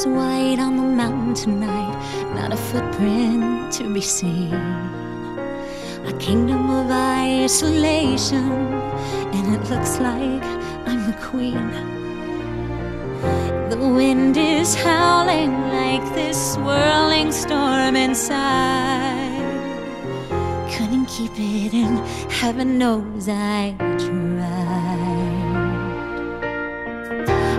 is white on the mountain tonight, not a footprint to be seen. A kingdom of isolation, and it looks like I'm the queen. The wind is howling like this swirling storm inside. Couldn't keep it in, heaven knows I tried.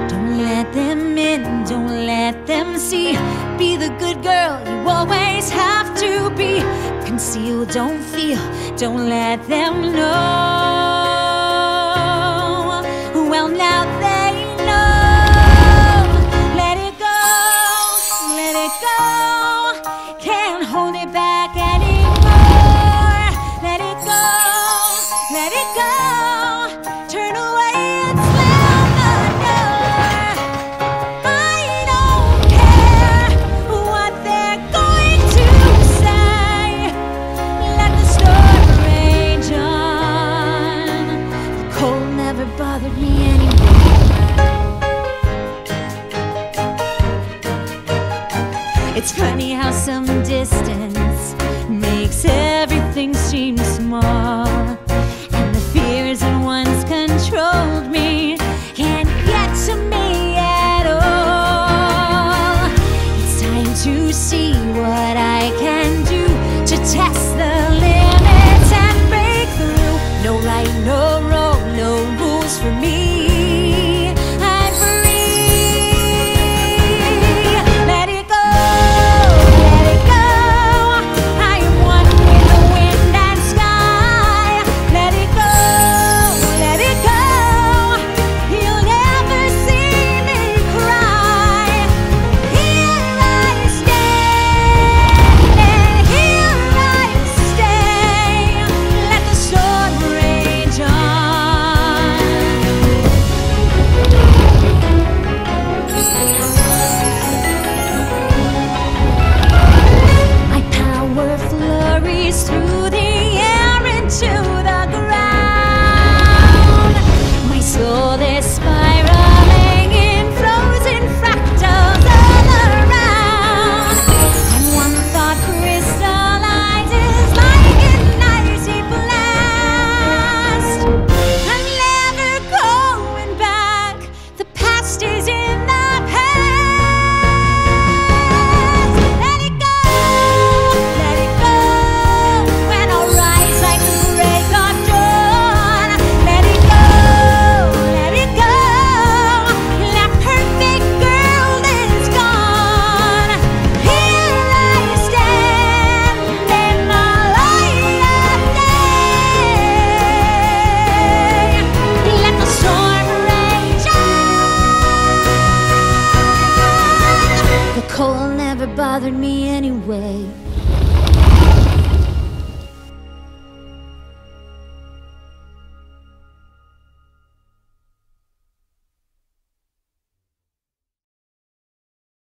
Don't let them in, don't let them see. Be the good girl you always have to be. Conceal, don't feel, don't let them know. Well, now they know. Let it go, let it go. Can't hold it back anymore. Let it go, let it go. Turn away and slam the door. I don't care what they're going to say. Let the storm rage on. The cold never bothered me anymore. It's funny how some distance makes everything